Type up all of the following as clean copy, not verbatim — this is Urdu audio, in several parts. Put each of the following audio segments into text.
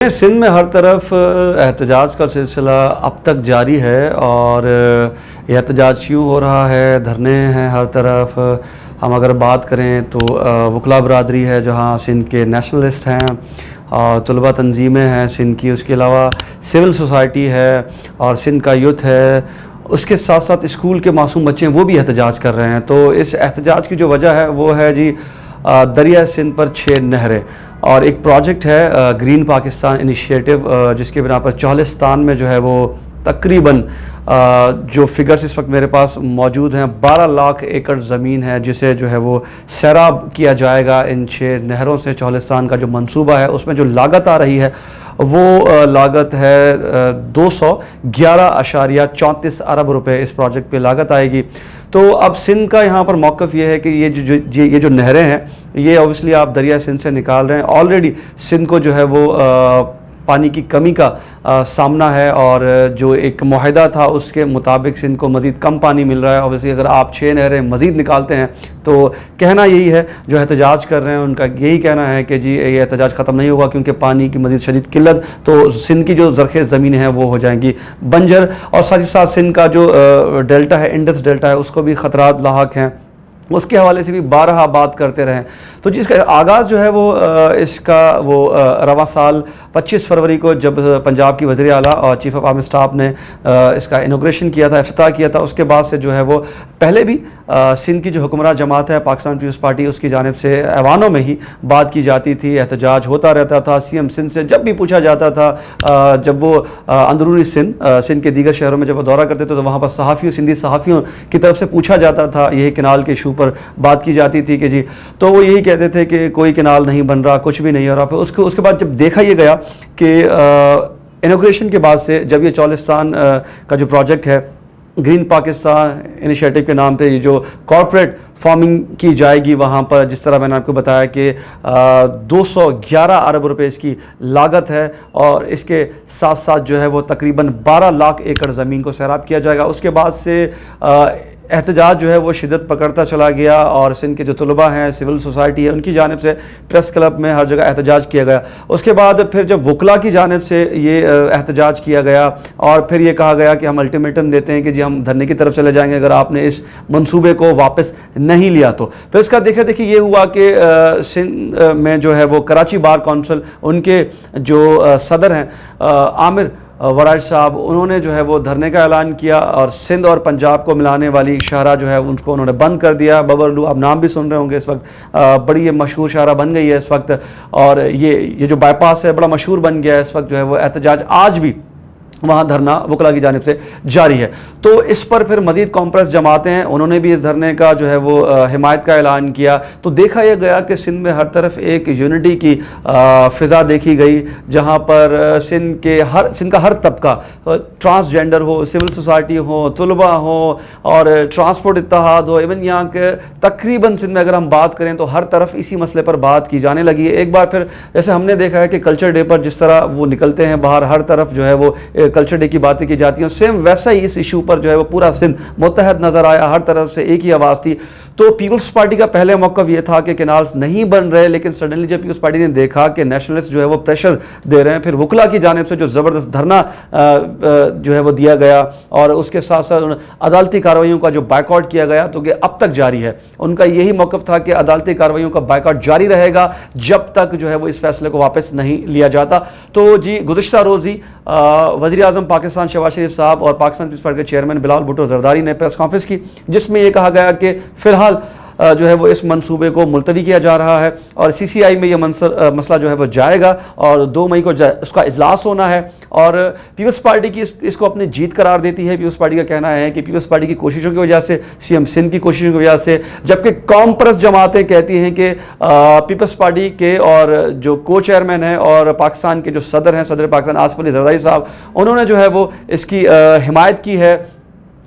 سندھ میں ہر طرف احتجاج کا سلسلہ اب تک جاری ہے اور یہ احتجاج کیوں ہو رہا ہے، دھرنے ہیں ہر طرف۔ ہم اگر بات کریں تو وکلا برادری ہے جہاں سندھ کے نیشنلسٹ ہیں اور طلبہ تنظیمیں ہیں سندھ کی، اس کے علاوہ سول سوسائٹی ہے اور سندھ کا یوتھ ہے، اس کے ساتھ ساتھ اسکول کے معصوم بچے ہیں وہ بھی احتجاج کر رہے ہیں۔ تو اس احتجاج کی جو وجہ ہے وہ ہے جی دریائے سندھ پر 6 نہریں، اور ایک پروجیکٹ ہے گرین پاکستان انیشیٹو، جس کے بنا پر چولستان میں جو ہے وہ تقریباً جو فگرز اس وقت میرے پاس موجود ہیں 12 لاکھ ایکڑ زمین ہے جسے جو ہے وہ سیراب کیا جائے گا ان 6 نہروں سے۔ چولستان کا جو منصوبہ ہے اس میں جو لاگت آ رہی ہے وہ لاگت ہے 211.34 ارب روپے اس پروجیکٹ پہ لاگت آئے گی۔ تو اب سندھ کا یہاں پر موقف یہ ہے کہ یہ جو نہریں ہیں یہ اوبیسلی آپ دریائے سندھ سے نکال رہے ہیں، آلریڈی سندھ کو جو ہے وہ پانی کی کمی کا سامنا ہے، اور جو ایک معاہدہ تھا اس کے مطابق سندھ کو مزید کم پانی مل رہا ہے۔ اوبیسلی اگر آپ 6 نہریں مزید نکالتے ہیں تو کہنا یہی ہے، جو احتجاج کر رہے ہیں ان کا یہی کہنا ہے کہ جی یہ احتجاج ختم نہیں ہوگا کیونکہ پانی کی مزید شدید قلت، تو سندھ کی جو زرخیز زمینیں ہیں وہ ہو جائیں گی بنجر، اور ساتھ ہی ساتھ سندھ کا جو ڈیلٹا ہے، انڈس ڈیلٹا ہے، اس کو بھی خطرات لاحق ہیں، اس کے حوالے سے بھی بارہا بات کرتے رہیں۔ تو جس کا آغاز جو ہے وہ اس کا وہ رواں سال 25 فروری کو جب پنجاب کی وزیر اعلیٰ اور چیف آف آرمی اسٹاف نے اس کا انوگریشن کیا تھا، افتتاح کیا تھا، اس کے بعد سے جو ہے وہ پہلے بھی سندھ کی جو حکمراں جماعت ہے پاکستان پیپلز پارٹی، اس کی جانب سے ایوانوں میں ہی بات کی جاتی تھی، احتجاج ہوتا رہتا تھا۔ سی ایم سندھ سے جب بھی پوچھا جاتا تھا، جب وہ اندرونی سندھ کے دیگر شہروں میں جب وہ دورہ کرتے تھے تو وہاں پر سندھی صحافیوں کی طرف سے پوچھا جاتا تھا، یہ کنال کے ایشو پر بات کی جاتی تھی کہ جی، تو وہ یہی کہتے تھے کہ کوئی کنال نہیں بن رہا، کچھ بھی نہیں ہو رہا۔ پھر اس کے بعد جب دیکھا یہ گیا کہ انوگریشن کے بعد سے جب یہ چولستان کا جو پروجیکٹ ہے گرین پاکستان انیشیٹو کے نام پہ یہ جو کارپوریٹ فارمنگ کی جائے گی وہاں پر، جس طرح میں نے آپ کو بتایا کہ 211 ارب روپے اس کی لاگت ہے، اور اس کے ساتھ ساتھ جو ہے وہ تقریباً 12 لاکھ ایکڑ زمین کو سیراب کیا جائے گا۔ اس کے بعد سے احتجاج جو ہے وہ شدت پکڑتا چلا گیا، اور سندھ کے جو طلباء ہیں، سول سوسائٹی ہے، ان کی جانب سے پریس کلب میں ہر جگہ احتجاج کیا گیا۔ اس کے بعد پھر جب وکلا کی جانب سے یہ احتجاج کیا گیا اور پھر یہ کہا گیا کہ ہم الٹیمیٹم دیتے ہیں کہ جی ہم دھرنے کی طرف چلے جائیں گے اگر آپ نے اس منصوبے کو واپس نہیں لیا تو۔ پھر اس کا دیکھیں یہ ہوا کہ سندھ میں جو ہے وہ کراچی بار کونسل، ان کے جو صدر ہیں عامر وراج صاحب، انہوں نے جو ہے وہ دھرنے کا اعلان کیا، اور سندھ اور پنجاب کو ملانے والی شاہراہ جو ہے ان کو انہوں نے بند کر دیا۔ ببرلو، آپ نام بھی سن رہے ہوں گے اس وقت، بڑی یہ مشہور شاہراہ بن گئی ہے اس وقت، اور یہ جو بائی پاس ہے بڑا مشہور بن گیا ہے اس وقت۔ جو ہے وہ احتجاج آج بھی وہاں دھرنا وکلا کی جانب سے جاری ہے۔ تو اس پر پھر مزید کانفرنس جماعتیں ہیں، انہوں نے بھی اس دھرنے کا جو ہے وہ حمایت کا اعلان کیا۔ تو دیکھا یہ گیا کہ سندھ میں ہر طرف ایک یونٹی کی فضا دیکھی گئی، جہاں پر سندھ کا ہر طبقہ، ٹرانسجینڈر ہو، سول سوسائٹی ہو، طلباء ہو، اور ٹرانسپورٹ اتحاد ہو، ایون یہاں کے تقریباً سندھ میں اگر ہم بات کریں تو ہر طرف اسی مسئلے پر بات کی جانے لگی ہے۔ ایک بار پھر جیسے ہم نے دیکھا ہے کہ کلچر ڈے پر جس طرح وہ نکلتے ہیں باہر، ہر طرف جو ہے وہ کلچر ڈے کی باتیں کی جاتی ہیں، سیم ویسا ہی اس ایشو پر جو ہے وہ پورا سندھ متحد نظر آیا، ہر طرف سے ایک ہی آواز تھی۔ تو پیپلز پارٹی کا پہلے موقف یہ تھا کہ کنالز نہیں بن رہے، لیکن سڈنلی جب پیپلز پارٹی نے دیکھا کہ نیشنلسٹ جو ہے وہ پریشر دے رہے ہیں، پھر وکلا کی جانب سے جو زبردست دھرنا جو ہے وہ دیا گیا، اور اس کے ساتھ ساتھ عدالتی کارروائیوں کا جو بائیکاٹ کیا گیا تو کہ اب تک جاری ہے۔ ان کا یہی موقف تھا کہ عدالتی کارروائیوں کا بائیکاٹ جاری رہے گا جب تک جو ہے وہ اس فیصلے کو واپس نہیں لیا جاتا۔ تو جی گزشتہ روز ہی وزیر اعظم پاکستان شہباز شریف صاحب اور پاکستان پیپلز پارٹی کے چیئرمین بلال بھٹو زرداری نے پریس کانفرنس کی، جس میں یہ کہا گیا کہ فی الحال جو ہے وہ اس منصوبے کو ملتوی کیا جا رہا ہے، اور سی سی آئی میں یہ مسئلہ جو ہے وہ جائے گا، اور 2 مئی کو اس کا اجلاس ہونا ہے، اور پیپلز پارٹی کی اس کو اپنی جیت قرار دیتی ہے۔ پیپلز پارٹی کا کہنا ہے کہ پیپلز پارٹی کی کوششوں کی وجہ سے، سی ایم سندھ کی کوششوں کی وجہ سے، جبکہ قوم پرست جماعتیں کہتی ہیں کہ پیپلز پارٹی کے اور جو کو چیئرمین ہیں اور پاکستان کے جو صدر ہیں، صدر پاکستان آصف علی زرداری صاحب، انہوں نے جو ہے وہ اس کی حمایت کی ہے،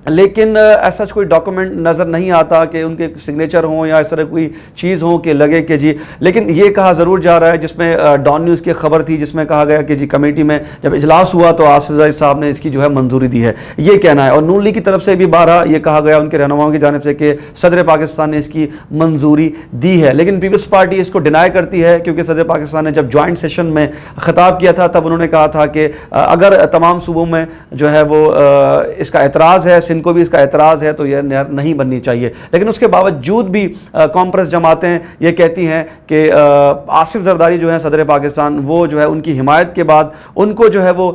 لیکن ایسا کوئی ڈاکومنٹ نظر نہیں آتا کہ ان کے سگنیچر ہوں یا اس طرح کوئی چیز ہوں کہ لگے کہ جی. لیکن یہ کہا ضرور جا رہا ہے, جس میں ڈان نیوز کی خبر تھی جس میں کہا گیا کہ جی کمیٹی میں جب اجلاس ہوا تو آصف زرداری صاحب نے اس کی جو ہے منظوری دی ہے, یہ کہنا ہے. اور نون لیگ کی طرف سے بھی بارہا یہ کہا گیا ان کے رہنماؤں کی جانب سے کہ صدر پاکستان نے اس کی منظوری دی ہے. لیکن پیپلز پارٹی اس کو ڈینائی کرتی ہے, کیونکہ صدر پاکستان نے جب جوائنٹ سیشن میں خطاب کیا تھا تب انہوں نے کہا تھا کہ اگر تمام صوبوں میں جو ہے وہ اس کا اعتراض ہے, سندھ کو بھی اس کا اعتراض ہے, تو یہ نہر نہیں بننی چاہیے. لیکن اس کے باوجود بھی کانفرنس جماعتیں یہ کہتی ہیں کہ آصف زرداری جو ہیں صدر پاکستان, وہ جو ہے ان کی حمایت کے بعد ان کو جو ہے وہ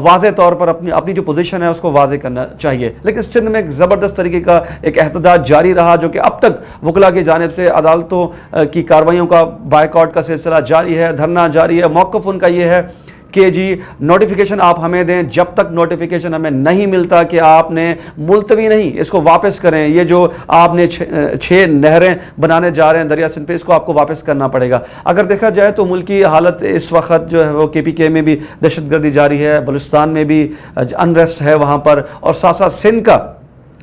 واضح طور پر اپنی جو پوزیشن ہے اس کو واضح کرنا چاہیے. لیکن سندھ میں ایک زبردست طریقے کا ایک احتجاج جاری رہا, جو کہ اب تک وکلاء کی جانب سے عدالتوں کی کارروائیوں کا بائیکاٹ کا سلسلہ جاری ہے, دھرنا جاری ہے. موقف ان کا یہ ہے کہ جی نوٹیفیکیشن آپ ہمیں دیں, جب تک نوٹیفیکیشن ہمیں نہیں ملتا کہ آپ نے ملتوی نہیں اس کو واپس کریں, یہ جو آپ نے 6 نہریں بنانے جا رہے ہیں دریا سندھ پہ, اس کو آپ کو واپس کرنا پڑے گا. اگر دیکھا جائے تو ملکی حالت اس وقت جو ہے وہ KPK میں بھی دہشت گردی جاری ہے, بلوچستان میں بھی انریسٹ ہے وہاں پر, اور ساتھ ساتھ سندھ کا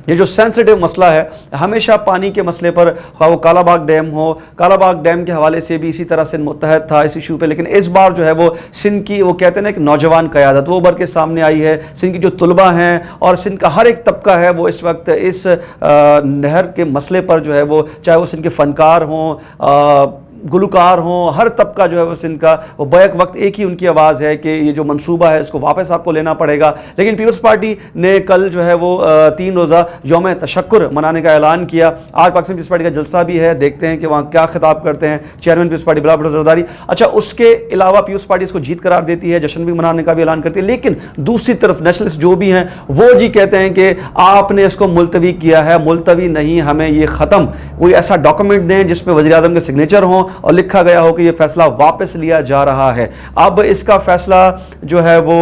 یہ جو سینسٹیو مسئلہ ہے ہمیشہ پانی کے مسئلے پر, خواہ وہ کالا باغ ڈیم ہو, کالا باغ ڈیم کے حوالے سے بھی اسی طرح سندھ متحد تھا اس ایشو پہ. لیکن اس بار جو ہے وہ سندھ کی وہ کہتے ہیں نا ایک نوجوان قیادت وہ ابھر کے سامنے آئی ہے. سندھ کی جو طلباء ہیں اور سندھ کا ہر ایک طبقہ ہے وہ اس وقت اس نہر کے مسئلے پر جو ہے وہ, چاہے وہ سندھ کے فنکار ہوں, گلوکار ہوں, ہر طبقہ جو ہے وہ سندھ کا وہ بیک وقت ایک ہی ان کی آواز ہے کہ یہ جو منصوبہ ہے اس کو واپس آپ کو لینا پڑے گا. لیکن پیپلز پارٹی نے کل جو ہے وہ 3 روزہ یوم تشکر منانے کا اعلان کیا. آج پاکستان پیپلز پارٹی کا جلسہ بھی ہے, دیکھتے ہیں کہ وہاں کیا خطاب کرتے ہیں چیئرمین پیپلز پارٹی بلال بھٹو زرداری. اچھا, اس کے علاوہ پیپلز پارٹی اس کو جیت قرار دیتی ہے, جشن بھی منانے کا بھی اعلان کرتی ہے. لیکن دوسری طرف نیشنلسٹ جو بھی ہیں وہ جی کہتے ہیں کہ آپ نے اس کو ملتوی کیا ہے, ملتوی نہیں, ہمیں یہ ختم کوئی ایسا ڈاکومنٹ دیں جس میں وزیر اعظم کے سگنیچر ہوں اور لکھا گیا ہو کہ یہ فیصلہ واپس لیا جا رہا ہے. اب اس کا فیصلہ جو ہے وہ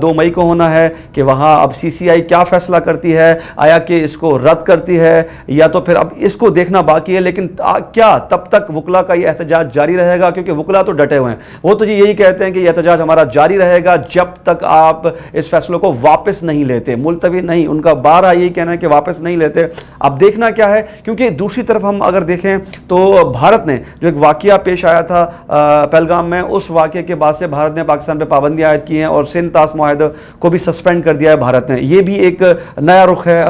2 مئی کو ہونا ہے کہ وہاں اب CCI کیا فیصلہ کرتی ہے, آیا کہ اس کو رد کرتی ہے یا تو پھر اب اس کو دیکھنا باقی ہے. لیکن کیا تب تک وکلاء کا یہ احتجاج جاری رہے گا, کیونکہ وکلاء تو ڈٹے ہوئے ہیں, وہ تو یہی کہتے ہیں کہ یہ احتجاج ہمارا جاری رہے گا جب تک آپ اس فیصلوں کو واپس نہیں لیتے, ملتوی نہیں. ان کا بارہا یہی کہنا ہے کہ واپس نہیں لیتے. اب دیکھنا کیا ہے, کیونکہ دوسری طرف ہم اگر دیکھیں تو بھارت نے جو ایک واقعہ پیش آیا تھا پہلگام میں, اس واقعے کے بعد سے بھارت نے پاکستان پہ پابندیاں عائد کی ہیں اور سندھ طاس معاہدہ کو بھی سسپینڈ کر دیا ہے بھارت نے. یہ بھی ایک نیا رخ ہے,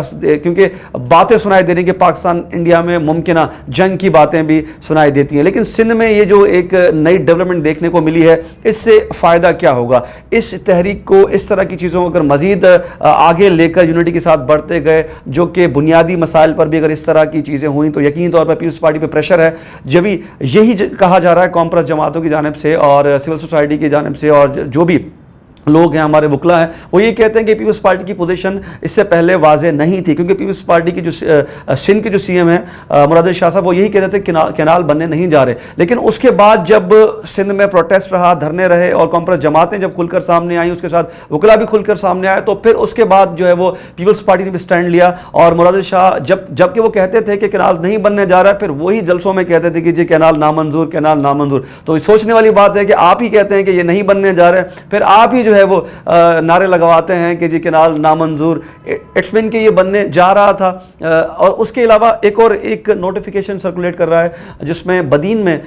کیونکہ باتیں سنائی دے رہی کہ پاکستان انڈیا میں ممکنہ جنگ کی باتیں بھی سنائی دیتی ہیں. لیکن سندھ میں یہ جو ایک نئی ڈیولپمنٹ دیکھنے کو ملی ہے, اس سے فائدہ کیا ہوگا؟ اس تحریک کو, اس طرح کی چیزوں کو اگر مزید آگے لے کر یونٹی کے ساتھ بڑھتے گئے, جو کہ بنیادی مسائل پر بھی اگر اس طرح کی چیزیں ہوئیں تو یقینی طور پر پیپلز پارٹی پہ پریشر ہے. جبھی یہی کہا جا رہا ہے کانفرنس جماعتوں کی جانب سے اور سول سوسائٹی کی جانب سے اور جو بھی لوگ ہیں ہمارے وکلاء ہیں, وہ یہ کہتے ہیں کہ پیپلز پارٹی کی پوزیشن اس سے پہلے واضح نہیں تھی, کیونکہ پیپلز پارٹی کی جو سندھ کے جو CM ہیں مراد علی شاہ صاحب, وہ یہی کہتے تھے کینال بننے نہیں جا رہے. لیکن اس کے بعد جب سندھ میں پروٹیسٹ رہا, دھرنے رہے اور کانفرنس جماعتیں جب کھل کر سامنے آئیں, اس کے ساتھ وکلاء بھی کھل کر سامنے آئے, تو پھر اس کے بعد جو ہے وہ پیپلز پارٹی نے بھی سٹینڈ لیا. اور مراد علی شاہ جب کہ وہ کہتے تھے کہ کینال نہیں بننے جا رہا ہے, پھر وہی جلسوں میں کہتے تھے کہ جی کینال نامنظور, کینال نامنظور. تو سوچنے والی بات ہے کہ آپ ہی کہتے ہیں کہ یہ نہیں بننے جا رہے, پھر آپ ہی جو ہے وہ نعرے لگواتے ہیں کہ جی کینال نامنظور. اٹس مین کہ یہ بننے جا رہا تھا. اور اس کے علاوہ ایک نوٹیفیکیشن سرکولیٹ کر رہا ہے جس میں بدین میں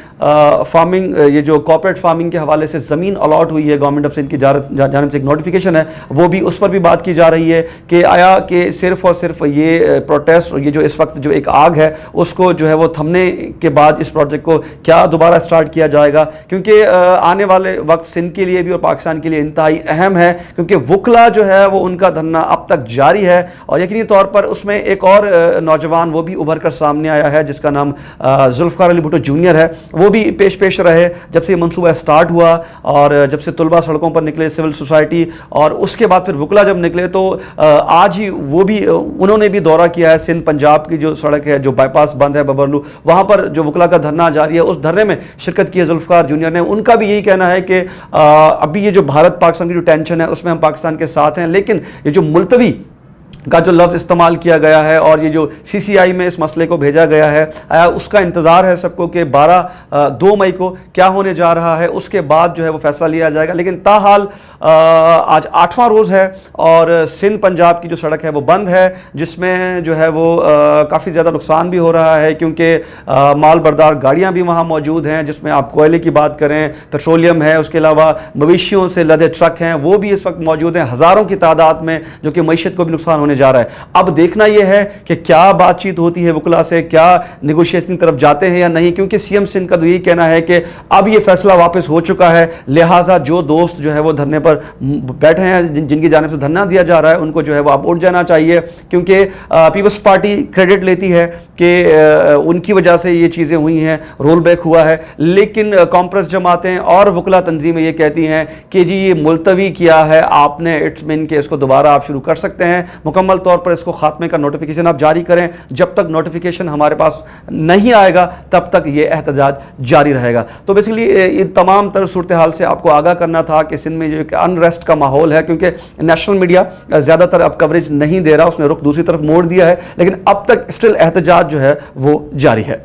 فارمنگ, یہ جو کارپوریٹ فارمنگ کے حوالے سے زمین الاٹ ہوئی ہے گورنمنٹ آف سندھ کی جانب سے, ایک نوٹیفیکیشن ہے, وہ بھی اس پر بھی بات کی جا رہی ہے کہ آیا کہ صرف اور صرف یہ پروٹیسٹ اور یہ جو اس وقت جو ایک آگ ہے اس کو جو ہے وہ تھمنے کے بعد اس پروجیکٹ کو کیا دوبارہ سٹارٹ کیا جائے گا, کیونکہ آنے والے وقت سندھ کے لیے بھی اور پاکستان کے لیے انتہائی اہم ہے, کیونکہ وکلاء جو ہے وہ ان کا دھرنا اب تک جاری ہے. اور یقینی طور پر اس میں ایک اور نوجوان وہ بھی ابھر کر سامنے آیا ہے جس کا نام ذوالفقار علی بھٹو جونیئر ہے, وہ بھی پیش رہے جب سے یہ منصوبہ سٹارٹ ہوا اور جب سے طلباء سڑکوں پر نکلے, سول سوسائٹی, اور اس کے بعد پھر وکلاء جب نکلے تو آج ہی وہ بھی انہوں نے بھی دورہ کیا ہے سندھ پنجاب کی جو سڑک ہے جو بائی پاس بند ہے ببرلو, وہاں پر جو وکلاء کا دھرنا جاری ہے, اس دھرنے میں شرکت کی ہے ذوالفقار جونیئر نے. ان کا بھی یہی کہنا ہے کہ ابھی یہ جو بھارت پاکستان کی جو ٹینشن ہے اس میں ہم پاکستان کے ساتھ ہیں, لیکن یہ جو ملتوی کا جو لفظ استعمال کیا گیا ہے اور یہ جو سی سی آئی میں اس مسئلے کو بھیجا گیا ہے، اس کا انتظار ہے سب کو کہ 2 مئی کو کیا ہونے جا رہا ہے، اس کے بعد جو ہے وہ فیصلہ لیا جائے گا۔ لیکن تاحال آج 8واں روز ہے اور سندھ پنجاب کی جو سڑک ہے وہ بند ہے، جس میں جو ہے وہ کافی زیادہ نقصان بھی ہو رہا ہے، کیونکہ مال بردار گاڑیاں بھی وہاں موجود ہیں، جس میں آپ کوئلے کی بات کریں، پیٹرولیم ہے، اس کے علاوہ مویشیوں سے لدے ٹرک ہیں، وہ بھی اس وقت موجود ہیں ہزاروں کی تعداد میں، جو کہ معیشت کو بھی نقصان ہونے جا رہا ہے۔ اب دیکھنا یہ ہے کہ کیا بات چیت ہوتی ہے وکلا سے، کیا نیگوشیشن کی طرف جاتے ہیں یا نہیں، کیونکہ سی ایم سندھ کا تو یہی کہنا ہے کہ اب یہ فیصلہ واپس ہو چکا ہے، لہٰذا جو دوست جو ہے وہ دھرنے پر بیٹھے ہیں، جن کی جانب سے دھرنا دیا جا رہا ہے، ان کو جو ہے وہ اب اٹھ جانا چاہیے، کیونکہ پیپلز پارٹی کریڈٹ لیتی ہے کہ ان کی وجہ سے یہ چیزیں ہوئی ہیں، رول بیک ہوا ہے، لیکن کانفرنس جماعتیں اور وکلا تنظیمیں یہ کہتی ہیں کہ جی یہ ملتوی کیا ہے آپ نے، اٹس مین کہ اس کو دوبارہ آپ شروع کر سکتے ہیں، مکمل طور پر اس کو خاتمے کا نوٹیفیکیشن آپ جاری کریں، جب تک نوٹیفیکیشن ہمارے پاس نہیں آئے گا تب تک یہ احتجاج جاری رہے گا۔ تو بیسیکلی یہ تمام تر صورتحال سے آپ کو آگاہ کرنا تھا کہ سندھ میں جو ایک انریسٹ کا ماحول ہے، کیونکہ نیشنل میڈیا زیادہ تر اب کوریج نہیں دے رہا، اس نے رخ دوسری طرف موڑ دیا ہے، لیکن اب تک اسٹل احتجاج جو ہے وہ جاری ہے۔